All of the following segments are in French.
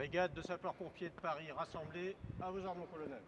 Brigade de sapeurs-pompiers de Paris rassemblée, à vos ordres, mon colonel.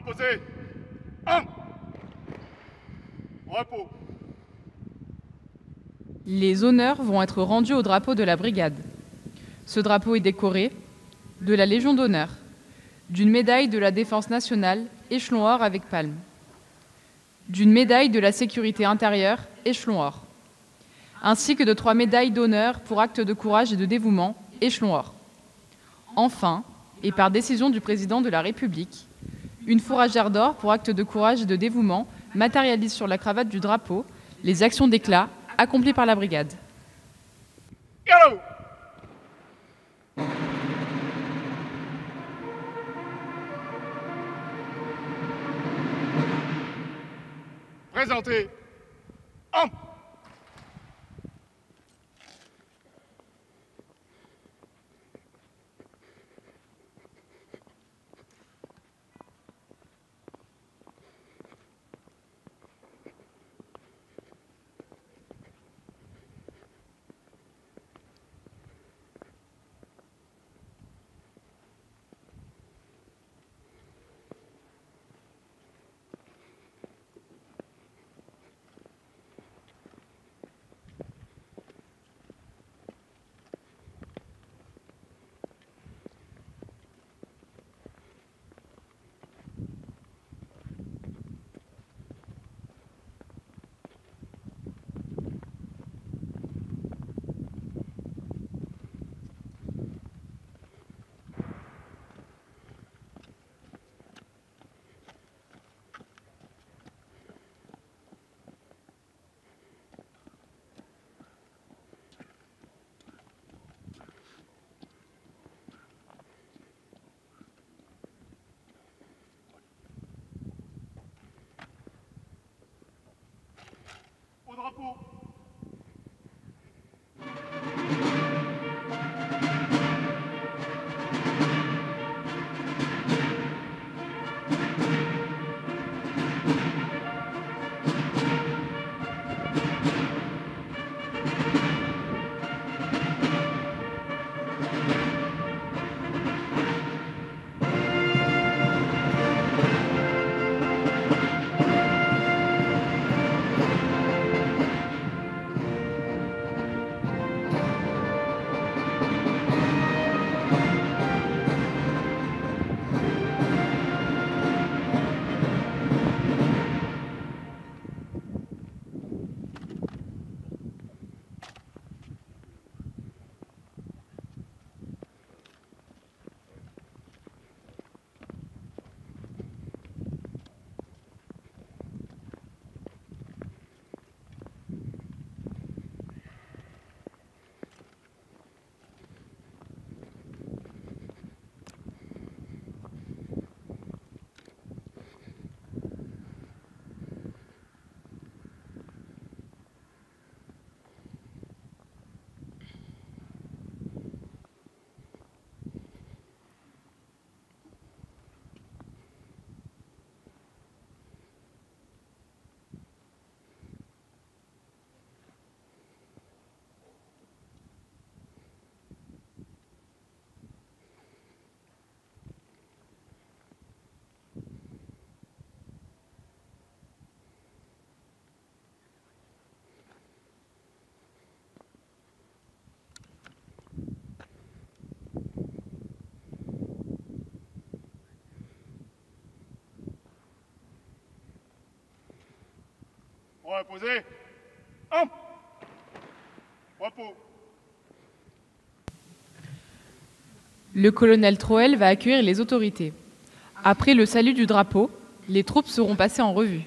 Posé. 1. Repos. Les honneurs vont être rendus au drapeau de la brigade. Ce drapeau est décoré de la Légion d'honneur, d'une médaille de la Défense nationale, échelon or avec palme, d'une médaille de la sécurité intérieure, échelon or, ainsi que de 3 médailles d'honneur pour actes de courage et de dévouement, échelon or. Enfin, et par décision du président de la République, une fourragère d'or pour acte de courage et de dévouement matérialise sur la cravate du drapeau les actions d'éclat accomplies par la brigade. Galop. Présentez. 1. Au drapeau. Reposez. En. Repos. Le colonel Troel va accueillir les autorités. Après le salut du drapeau, les troupes seront passées en revue.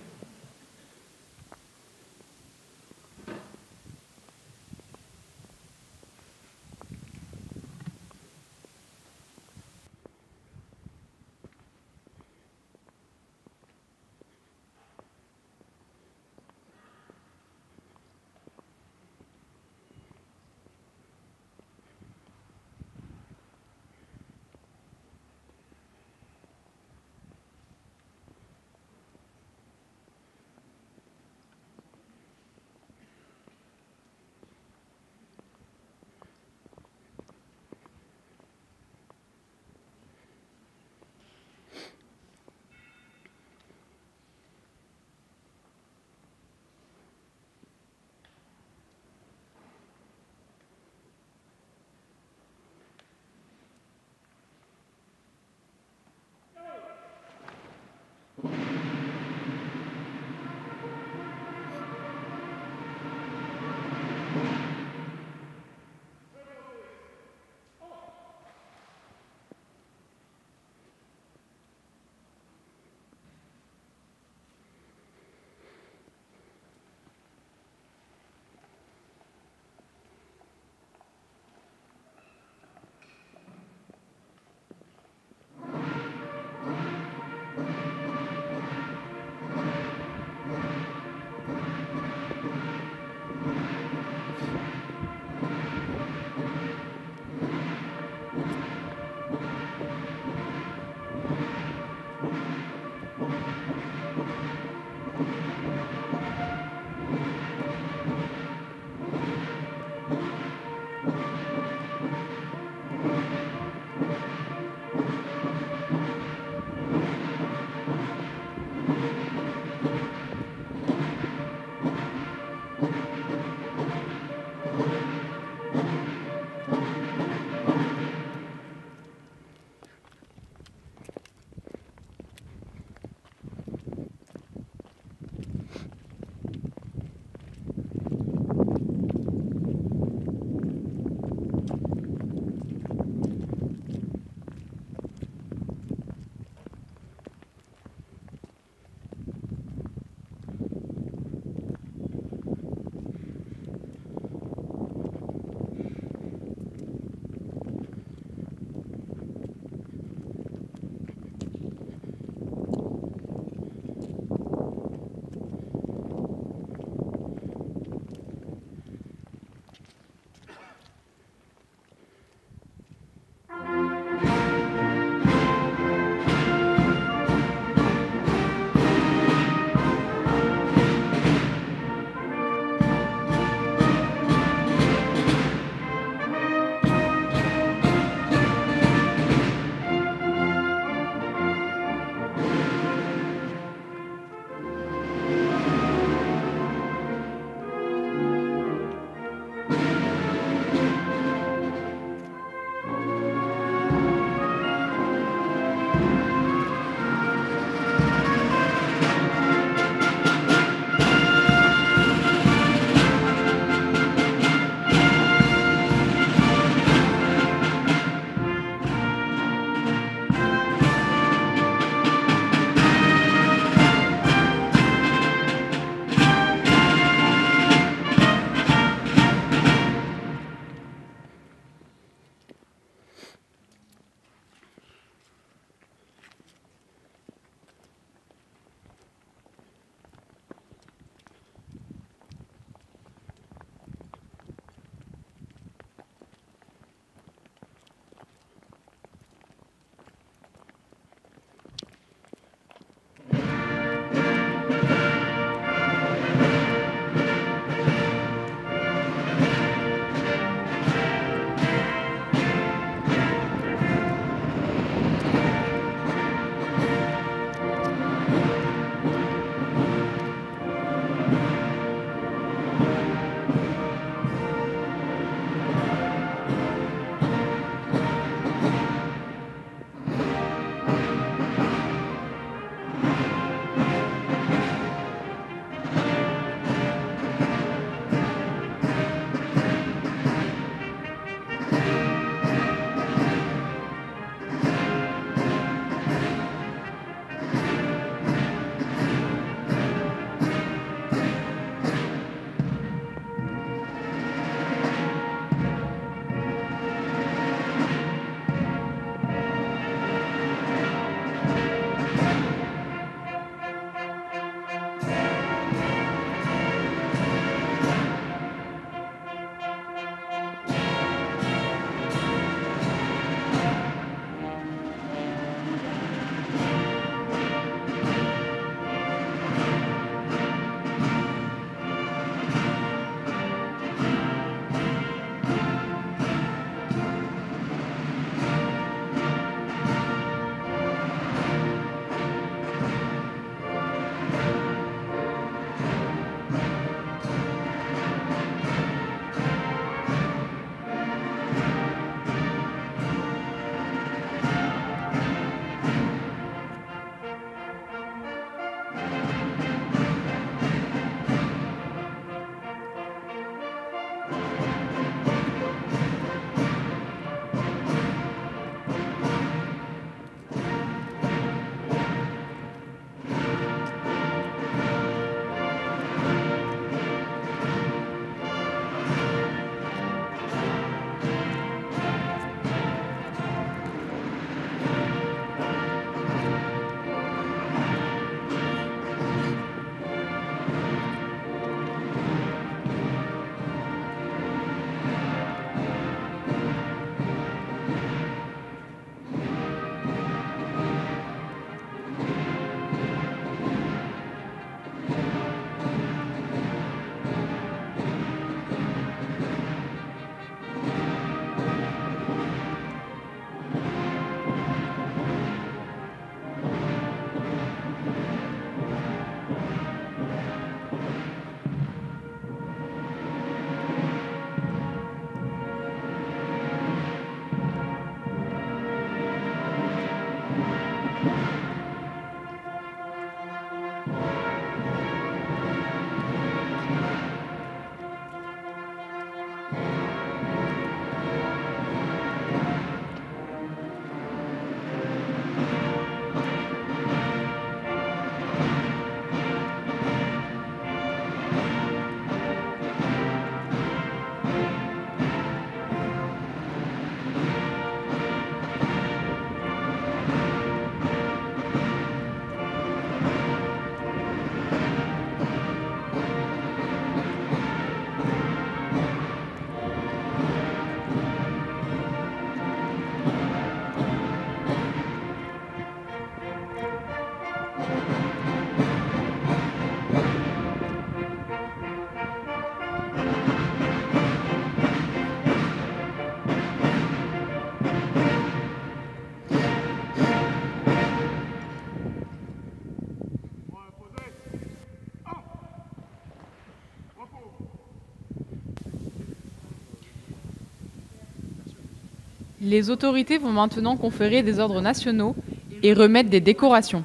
Les autorités vont maintenant conférer des ordres nationaux et remettre des décorations.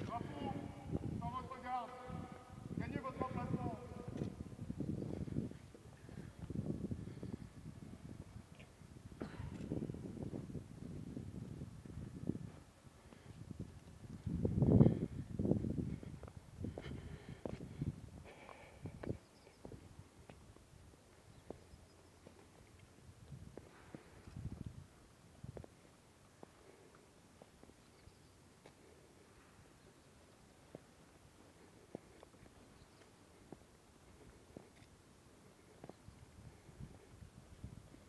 Drapeau, dans votre garde. Gagnez votre emplacement.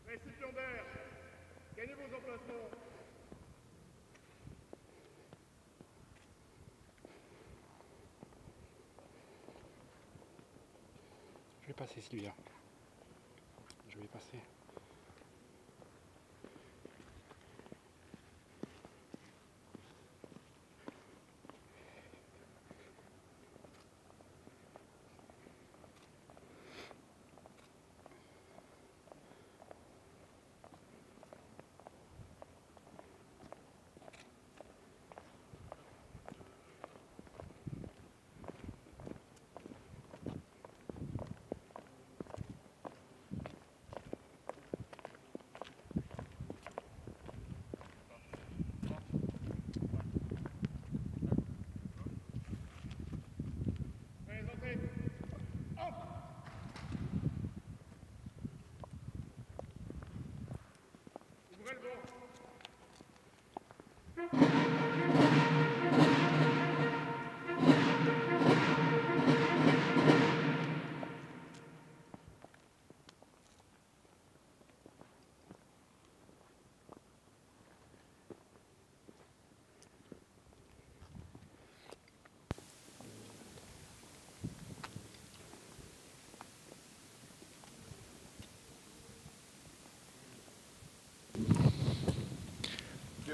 Récipiendaires, gagnez vos emplacements. Je vais passer Sylvia. Je vais passer. Présentez. Hop. Ouvrez le banc.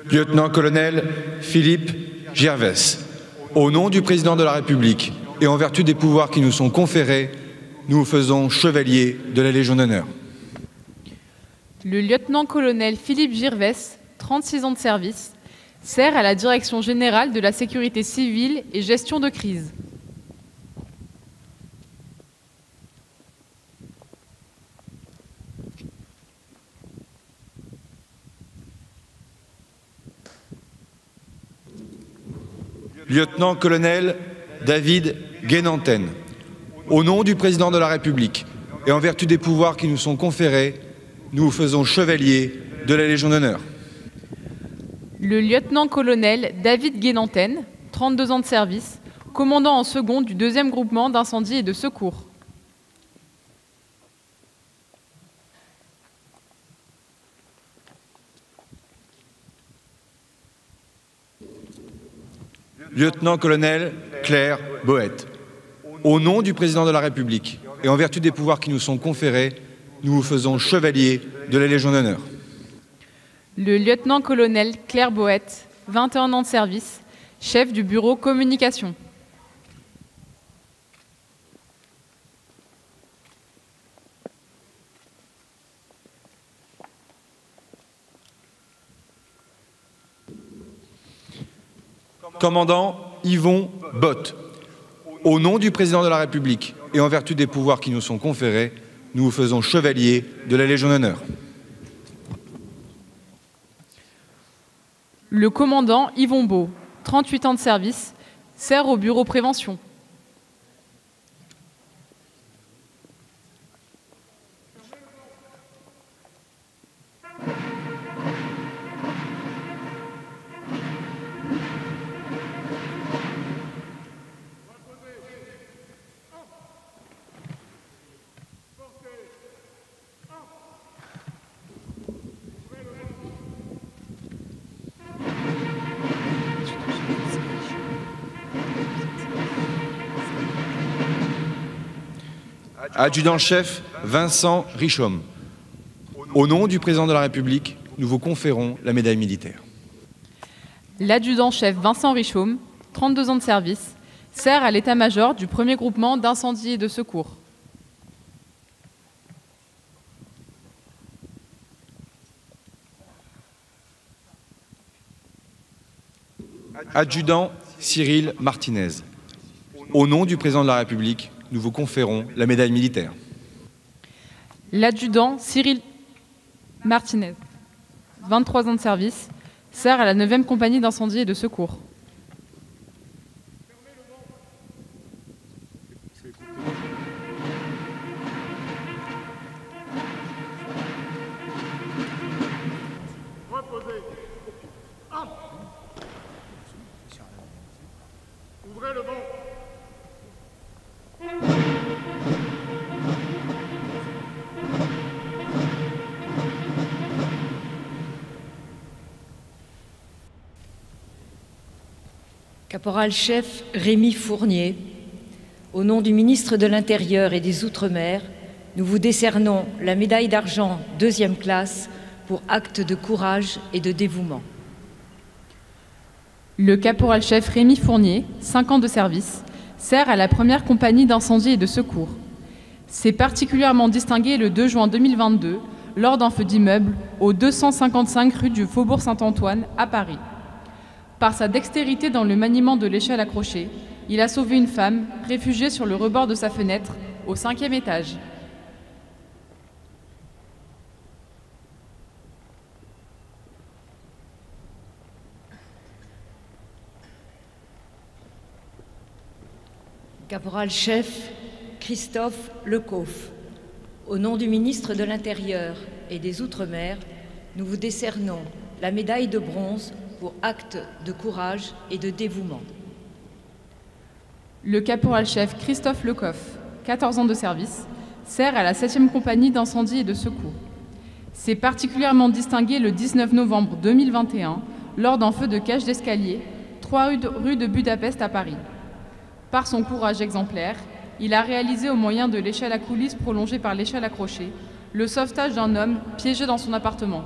Lieutenant-colonel Philippe Girvès, au nom du Président de la République et en vertu des pouvoirs qui nous sont conférés, nous vous faisons chevalier de la Légion d'honneur. Le lieutenant-colonel Philippe Girvès, 36 ans de service, sert à la Direction générale de la sécurité civile et gestion de crise. Lieutenant-colonel David Guénanten, au nom du Président de la République et en vertu des pouvoirs qui nous sont conférés, nous vous faisons chevalier de la Légion d'honneur. Le lieutenant-colonel David Guénanten, 32 ans de service, commandant en second du 2e groupement d'incendie et de secours. Lieutenant-colonel Claire Boët, au nom du Président de la République et en vertu des pouvoirs qui nous sont conférés, nous vous faisons chevalier de la Légion d'honneur. Le lieutenant-colonel Claire Boët, 21 ans de service, chef du bureau communication. Commandant Yvon Bott, au nom du Président de la République et en vertu des pouvoirs qui nous sont conférés, nous vous faisons chevalier de la Légion d'honneur. Le commandant Yvon Beau, 38 ans de service, sert au bureau prévention. Adjudant-chef Vincent Richomme, au nom du Président de la République, nous vous conférons la médaille militaire. L'adjudant-chef Vincent Richaume, 32 ans de service, sert à l'état-major du 1er groupement d'incendie et de secours. Adjudant Cyril Martinez. Au nom du président de la République, nous vous conférons la médaille militaire. L'adjudant Cyril Martinez, 23 ans de service, sert à la 9e compagnie d'incendie et de secours. Reposez. Arme. Ouvrez le banc. Caporal-chef Rémy Fournier, au nom du ministre de l'Intérieur et des Outre-mer, nous vous décernons la médaille d'argent 2e classe pour acte de courage et de dévouement. Le caporal-chef Rémy Fournier, 5 ans de service, sert à la 1re compagnie d'incendie et de secours. S'est particulièrement distingué le 2 juin 2022 lors d'un feu d'immeuble au 255 rue du Faubourg Saint-Antoine à Paris. Par sa dextérité dans le maniement de l'échelle accrochée, il a sauvé une femme réfugiée sur le rebord de sa fenêtre au 5e étage. Caporal-chef Christophe Lecoff, au nom du ministre de l'Intérieur et des Outre-mer, nous vous décernons la médaille de bronze pour acte de courage et de dévouement. Le caporal-chef Christophe Lecoff, 14 ans de service, sert à la 7e compagnie d'incendie et de secours. S'est particulièrement distingué le 19 novembre 2021 lors d'un feu de cage d'escalier, 3 rue de Budapest à Paris. Par son courage exemplaire, il a réalisé au moyen de l'échelle à coulisses prolongée par l'échelle accrochée le sauvetage d'un homme piégé dans son appartement.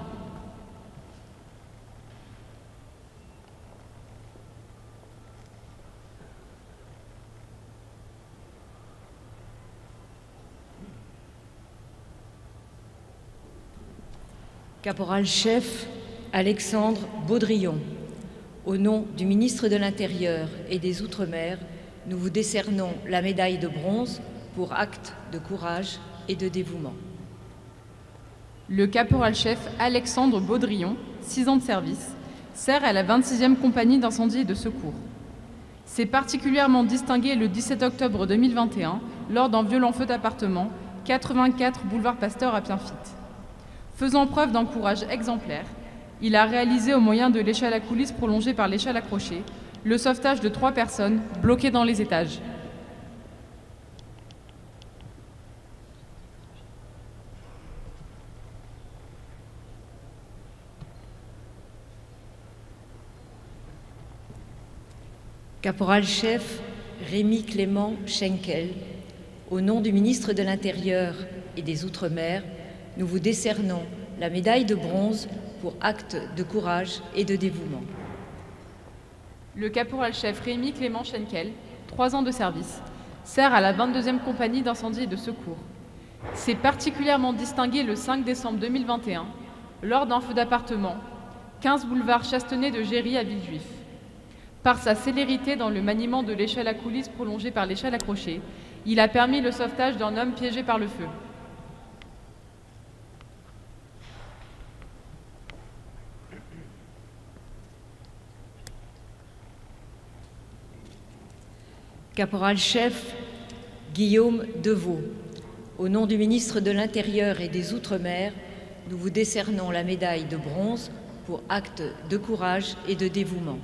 Caporal-chef Alexandre Baudrillon, au nom du ministre de l'Intérieur et des Outre-mer, nous vous décernons la médaille de bronze pour acte de courage et de dévouement. Le caporal-chef Alexandre Baudrillon, 6 ans de service, sert à la 26e compagnie d'incendie et de secours. S'est particulièrement distingué le 17 octobre 2021 lors d'un violent feu d'appartement, 84 boulevard Pasteur à Pierrefitte. Faisant preuve d'un courage exemplaire, il a réalisé au moyen de l'échelle à coulisses prolongée par l'échelle accrochée le sauvetage de 3 personnes bloquées dans les étages. Caporal-chef Rémy Clément Schenkel, au nom du ministre de l'Intérieur et des Outre-mer, nous vous décernons la médaille de bronze pour acte de courage et de dévouement. Le caporal-chef Rémy Clément Schenkel, 3 ans de service, sert à la 22e compagnie d'incendie et de secours. S'est particulièrement distingué le 5 décembre 2021 lors d'un feu d'appartement, 15 boulevard Chastenay de Géry à Villejuif. Par sa célérité dans le maniement de l'échelle à coulisses prolongée par l'échelle accrochée, il a permis le sauvetage d'un homme piégé par le feu. Caporal-chef Guillaume Deveau, au nom du ministre de l'Intérieur et des Outre-mer, nous vous décernons la médaille de bronze pour acte de courage et de dévouement.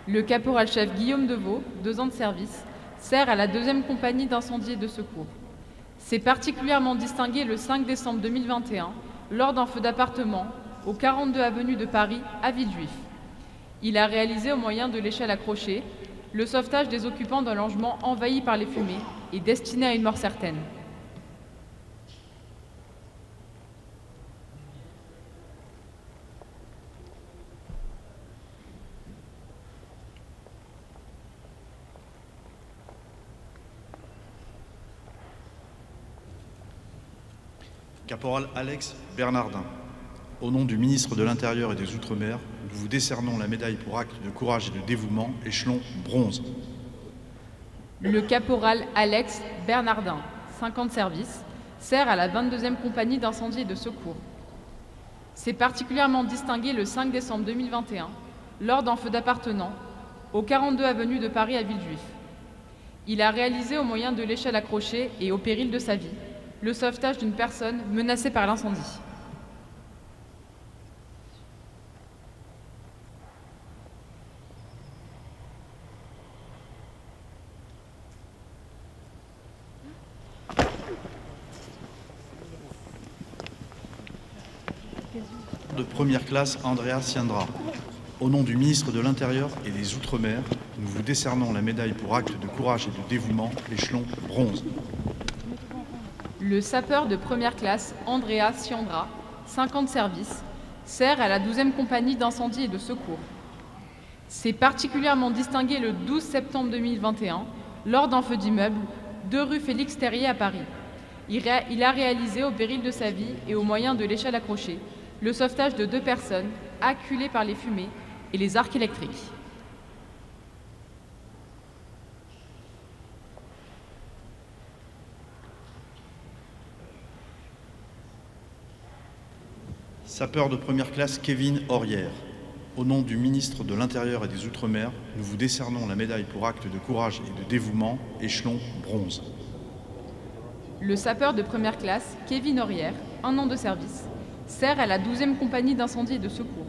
Le caporal-chef Guillaume Deveau, 2 ans de service, sert à la 2e compagnie d'incendie et de secours. S'est particulièrement distingué le 5 décembre 2021 lors d'un feu d'appartement au 42 avenue de Paris à Villejuif. Il a réalisé au moyen de l'échelle accrochée le sauvetage des occupants d'un logement envahi par les fumées et destiné à une mort certaine. Caporal Alex Bernardin, au nom du ministre de l'Intérieur et des Outre-mer, nous vous décernons la médaille pour acte de courage et de dévouement, échelon bronze. Le caporal Alex Bernardin, 5 ans de service, sert à la 22e compagnie d'incendie et de secours. S'est particulièrement distingué le 5 décembre 2021 lors d'un feu d'appartement au 42 avenue de Paris à Villejuif. Il a réalisé au moyen de l'échelle accrochée et au péril de sa vie le sauvetage d'une personne menacée par l'incendie. De première classe Andrea Siandra. Au nom du ministre de l'Intérieur et des Outre-mer, nous vous décernons la médaille pour acte de courage et de dévouement, échelon bronze. Le sapeur de première classe Andrea Siandra, 5 ans de service, sert à la 12e compagnie d'incendie et de secours. S'est particulièrement distingué le 12 septembre 2021 lors d'un feu d'immeuble, 2 rue Félix Terrier à Paris. Il a réalisé au péril de sa vie et au moyen de l'échelle accrochée le sauvetage de 2 personnes acculées par les fumées et les arcs électriques. Sapeur de première classe Kevin Aurière. Au nom du ministre de l'Intérieur et des Outre-mer, nous vous décernons la médaille pour acte de courage et de dévouement, échelon bronze. Le sapeur de première classe Kevin Aurière, 1 an de service, sert à la 12e compagnie d'incendie et de secours.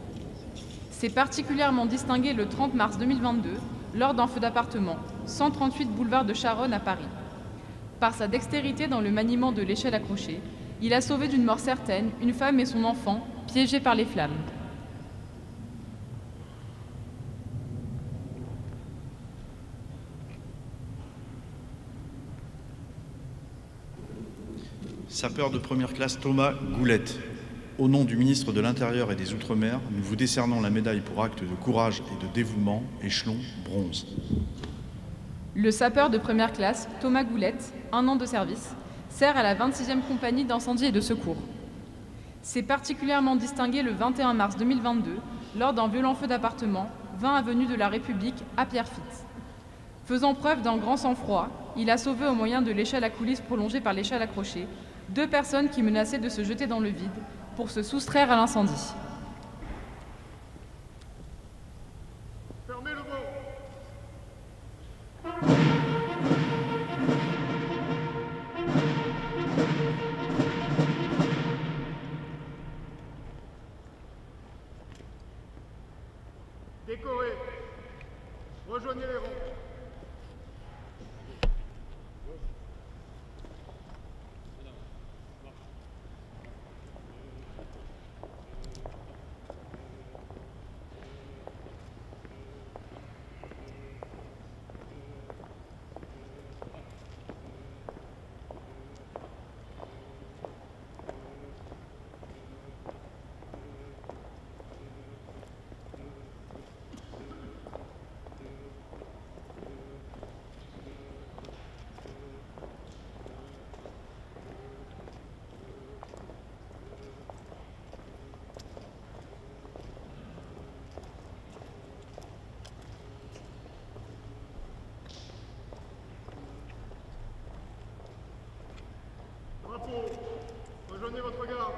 S'est particulièrement distingué le 30 mars 2022 lors d'un feu d'appartement, 138 boulevard de Charonne à Paris. Par sa dextérité dans le maniement de l'échelle accrochée, il a sauvé d'une mort certaine une femme et son enfant piégés par les flammes. Sapeur de première classe Thomas Goulette. Au nom du ministre de l'Intérieur et des Outre-mer, nous vous décernons la médaille pour acte de courage et de dévouement, échelon bronze. Le sapeur de première classe Thomas Goulette, 1 an de service, sert à la 26e compagnie d'incendie et de secours. S'est particulièrement distingué le 21 mars 2022 lors d'un violent feu d'appartement, 20 avenue de la République à Pierrefitte. Faisant preuve d'un grand sang-froid, il a sauvé au moyen de l'échelle à coulisses prolongée par l'échelle accrochée 2 personnes qui menaçaient de se jeter dans le vide pour se soustraire à l'incendie. Fermez le banc. Décoré. Rejoignez les rangs. Drapeau, rejoignez votre garde.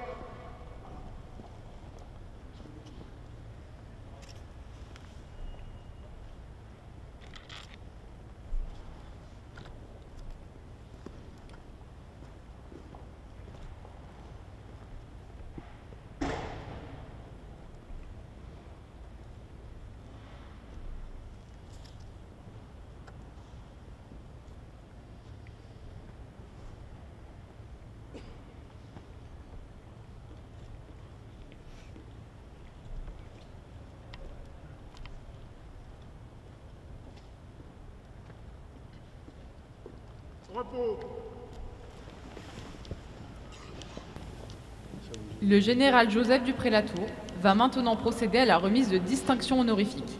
Repos. Le général Joseph Dupré-Latour va maintenant procéder à la remise de distinctions honorifiques.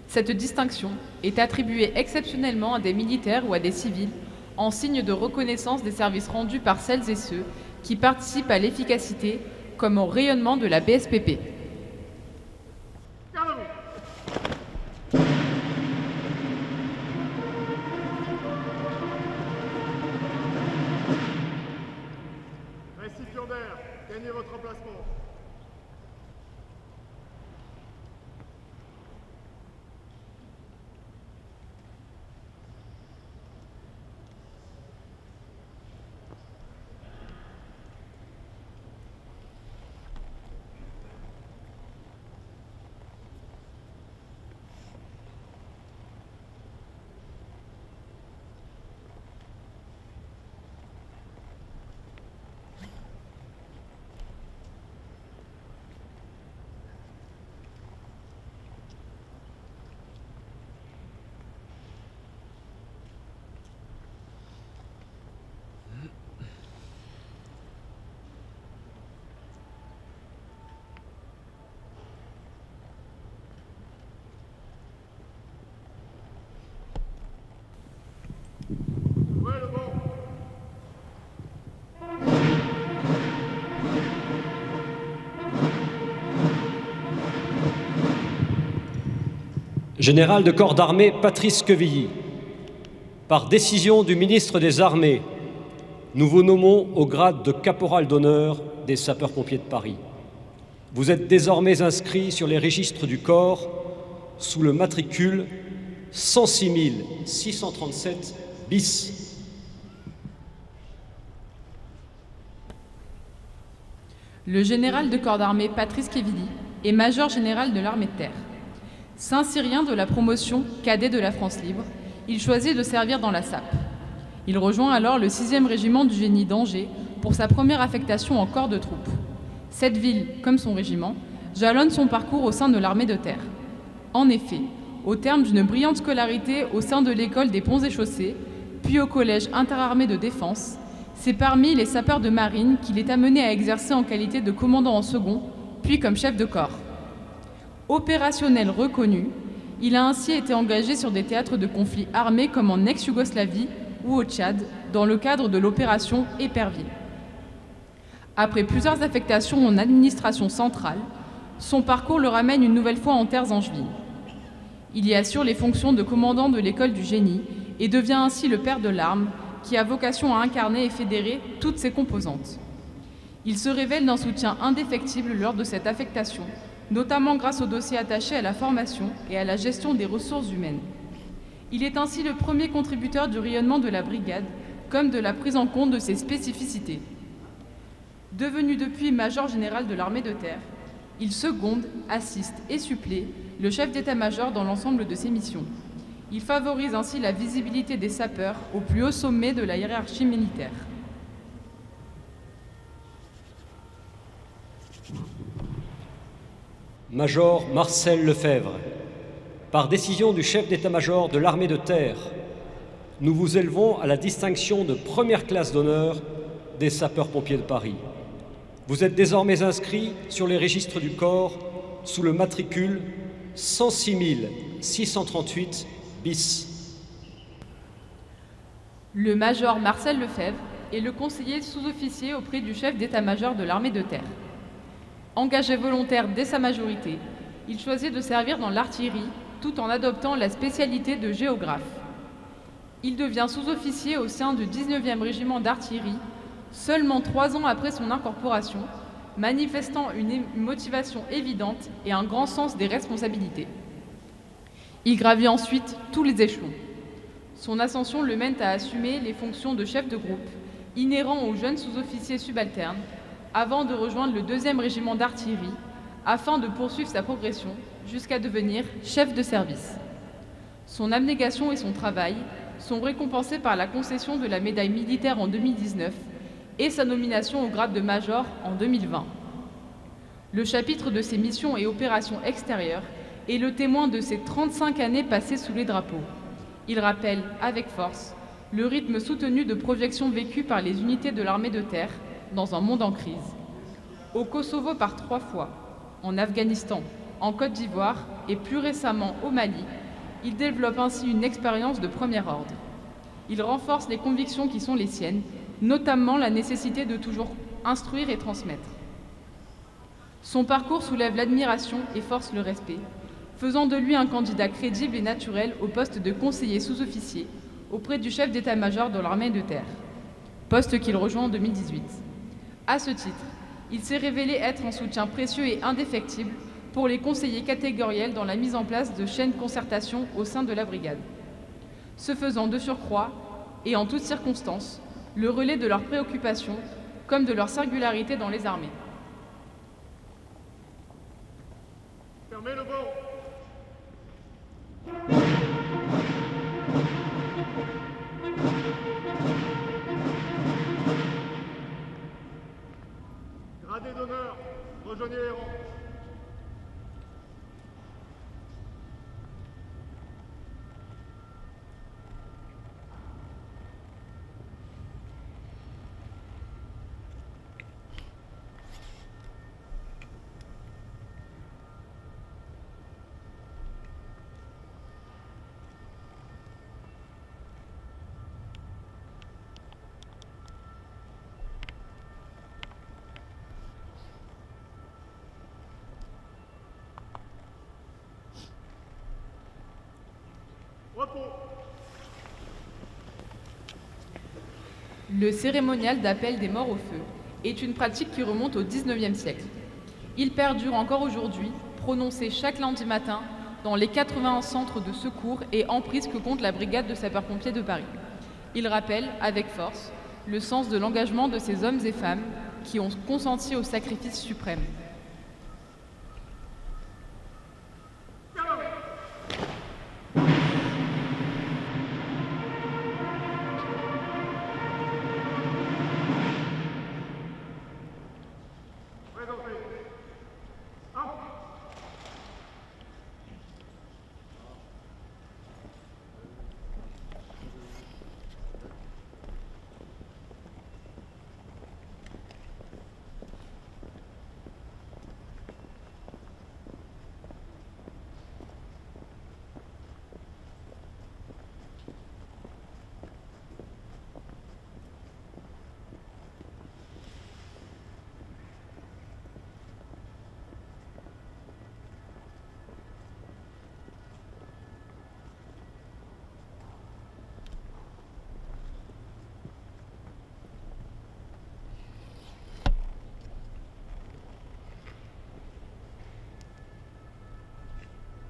Cette distinction est attribuée exceptionnellement à des militaires ou à des civils en signe de reconnaissance des services rendus par celles et ceux qui participent à l'efficacité comme au rayonnement de la BSPP. Récipiendaire, gagnez votre emplacement. Général de corps d'armée Patrice Quevilly, par décision du ministre des Armées, nous vous nommons au grade de caporal d'honneur des sapeurs-pompiers de Paris. Vous êtes désormais inscrit sur les registres du corps sous le matricule 106 637 bis. Le général de corps d'armée Patrice Quevilly est major général de l'armée de terre. Saint-Cyrien de la promotion cadet de la France libre, il choisit de servir dans la SAP. Il rejoint alors le 6e régiment du génie d'Angers pour sa première affectation en corps de troupe. Cette ville, comme son régiment, jalonne son parcours au sein de l'armée de terre. En effet, au terme d'une brillante scolarité au sein de l'école des ponts et chaussées, puis au collège interarmées de défense, c'est parmi les sapeurs de marine qu'il est amené à exercer en qualité de commandant en second, puis comme chef de corps. Opérationnel reconnu, il a ainsi été engagé sur des théâtres de conflits armés comme en ex-Yougoslavie ou au Tchad, dans le cadre de l'opération Épervier. Après plusieurs affectations en administration centrale, son parcours le ramène une nouvelle fois en terres angevines. Il y assure les fonctions de commandant de l'école du génie et devient ainsi le père de l'arme qui a vocation à incarner et fédérer toutes ses composantes. Il se révèle d'un soutien indéfectible lors de cette affectation, notamment grâce aux dossiers attachés à la formation et à la gestion des ressources humaines. Il est ainsi le premier contributeur du rayonnement de la brigade, comme de la prise en compte de ses spécificités. Devenu depuis major général de l'armée de terre, il seconde, assiste et supplée le chef d'état-major dans l'ensemble de ses missions. Il favorise ainsi la visibilité des sapeurs au plus haut sommet de la hiérarchie militaire. Major Marcel Lefebvre, par décision du chef d'état-major de l'armée de terre, nous vous élevons à la distinction de première classe d'honneur des sapeurs-pompiers de Paris. Vous êtes désormais inscrit sur les registres du corps sous le matricule 106 638 bis. Le major Marcel Lefebvre est le conseiller sous-officier auprès du chef d'état-major de l'armée de terre. Engagé volontaire dès sa majorité, il choisit de servir dans l'artillerie tout en adoptant la spécialité de géographe. Il devient sous-officier au sein du 19e régiment d'artillerie, seulement 3 ans après son incorporation, manifestant une motivation évidente et un grand sens des responsabilités. Il gravit ensuite tous les échelons. Son ascension le mène à assumer les fonctions de chef de groupe, inhérents aux jeunes sous-officiers subalternes, avant de rejoindre le 2e régiment d'artillerie, afin de poursuivre sa progression jusqu'à devenir chef de service. Son abnégation et son travail sont récompensés par la concession de la médaille militaire en 2019 et sa nomination au grade de major en 2020. Le chapitre de ses missions et opérations extérieures est le témoin de ses 35 années passées sous les drapeaux. Il rappelle, avec force, le rythme soutenu de projection vécu par les unités de l'armée de terre dans un monde en crise. Au Kosovo par 3 fois, en Afghanistan, en Côte d'Ivoire et plus récemment au Mali, il développe ainsi une expérience de premier ordre. Il renforce les convictions qui sont les siennes, notamment la nécessité de toujours instruire et transmettre. Son parcours soulève l'admiration et force le respect, faisant de lui un candidat crédible et naturel au poste de conseiller sous-officier auprès du chef d'état-major de l'armée de terre, poste qu'il rejoint en 2018. À ce titre, il s'est révélé être un soutien précieux et indéfectible pour les conseillers catégoriels dans la mise en place de chaînes de concertation au sein de la brigade, se faisant de surcroît, et en toutes circonstances, le relais de leurs préoccupations comme de leur singularité dans les armées. Fermez le banc. Gradé d'honneur, rejoignez les rangs. Repos. Le cérémonial d'appel des morts au feu est une pratique qui remonte au XIXe siècle. Il perdure encore aujourd'hui, prononcé chaque lundi matin dans les 81 centres de secours et emprises que compte la brigade de sapeurs-pompiers de Paris. Il rappelle, avec force, le sens de l'engagement de ces hommes et femmes qui ont consenti au sacrifice suprême.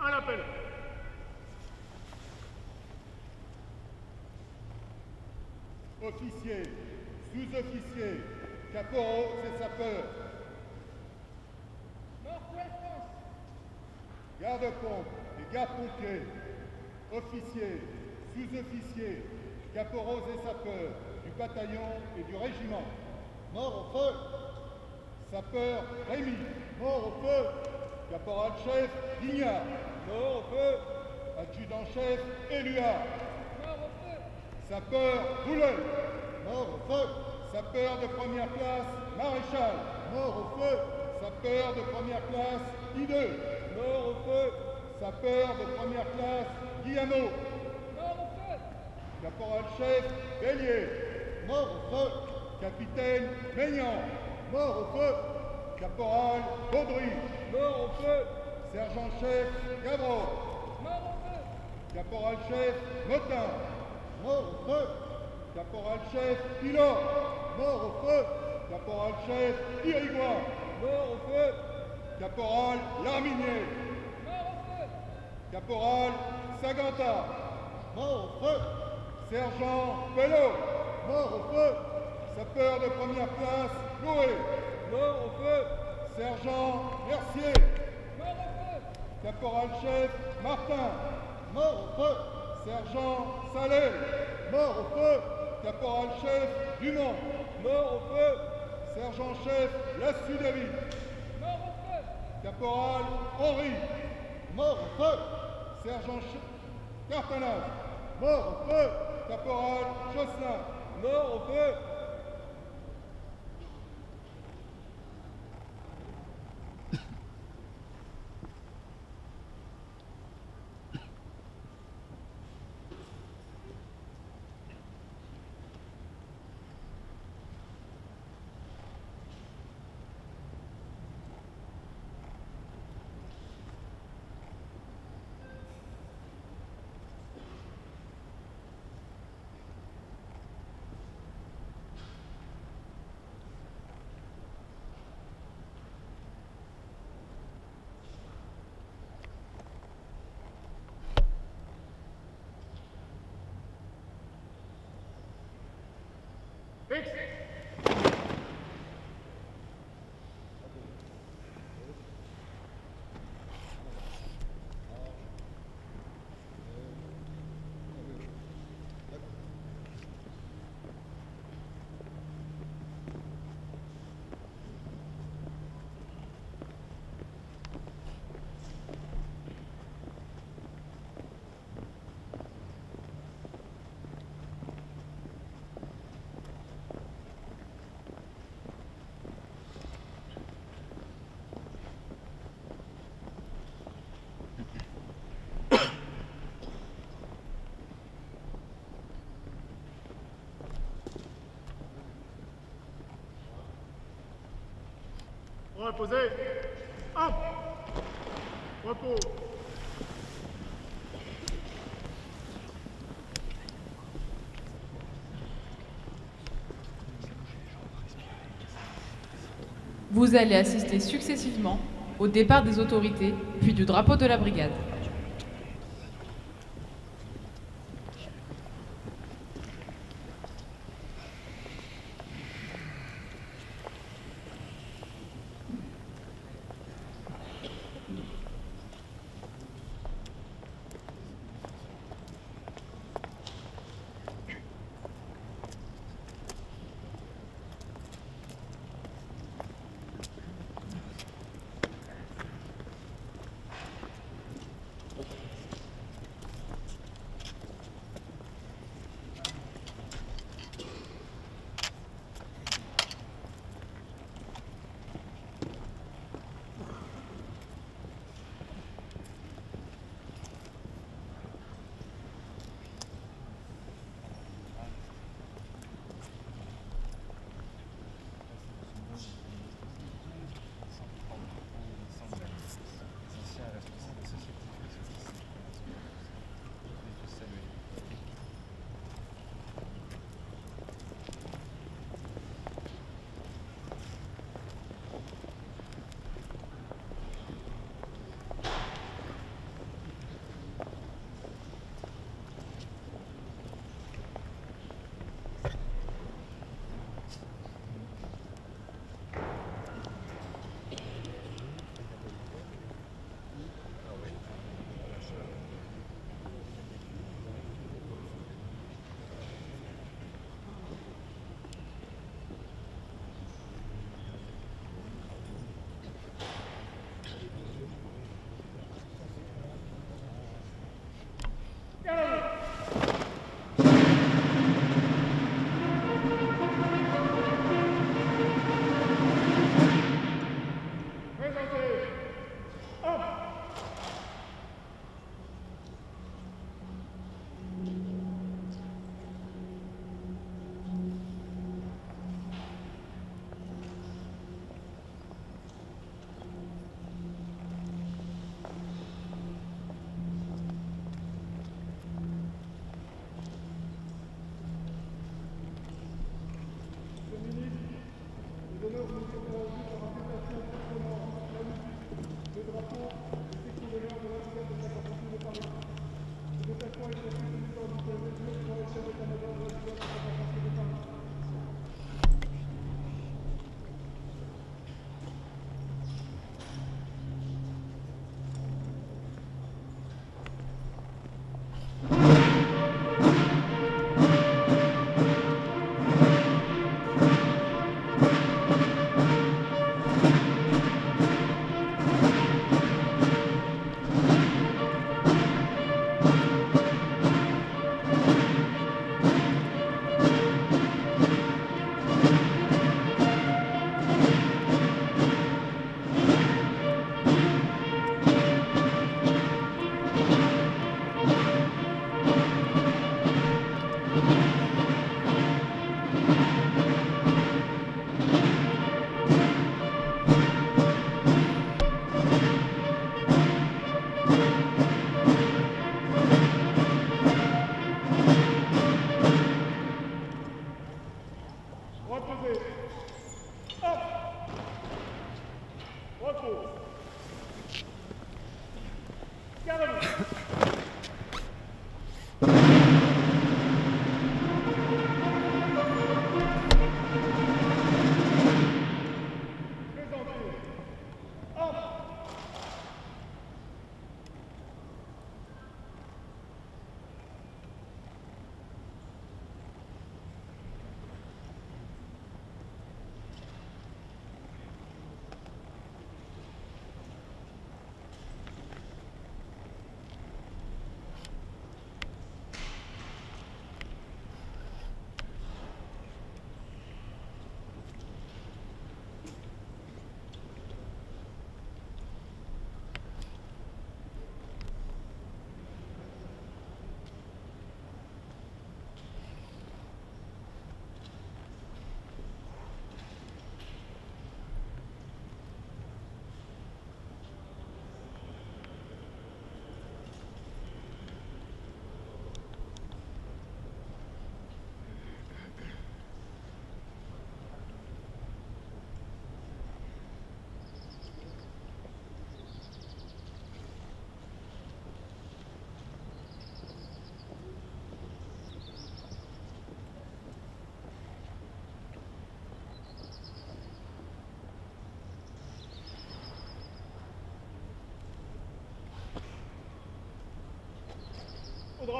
À l'appel. Officiers, sous-officiers, caporaux et sapeurs. Garde-pompe et garde-pompiers, officiers, sous-officiers, caporaux et sapeurs du bataillon et du régiment. Mort au feu. Sapeur Rémy. Mort au feu. Caporal-chef Guignard. Mort au feu. Adjudant-chef Éluard. Mort au feu. Sapeur Boulet. Mort au feu. Sapeur de première classe Maréchal. Mort au feu. Sapeur de première classe Hideux. Mort au feu. Sapeur de première classe Guillemot. Mort au feu. Caporal-chef Bélier. Mort au feu. Capitaine Maignan. Mort au feu. Caporal Baudry. Mort au feu. Sergent-chef Gavreau. Mort au feu. Caporal-chef Motin. Mort au feu. Caporal-chef Pilot. Mort au feu. Caporal-chef Irigois. Mort au feu. Caporal Larminier. Mort au feu. Caporal Saganta. Mort au feu. Sergent Pelot. Mort au feu. Sapeur de première classe Loué. Mort au feu. Sergent Mercier. Mort au feu. Caporal-chef Martin. Mort au feu. Sergent Salé. Mort au feu. Caporal-chef Dumont. Mort au feu. Sergent-chef Lassu-David. Mort au feu. Caporal Henri. Mort au feu. Sergent-chef Cartanas. Mort au feu. Caporal Josselin. Mort au feu. Reposez. Hop. Repos. Vous allez assister successivement au départ des autorités, puis du drapeau de la brigade.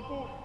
drapeau.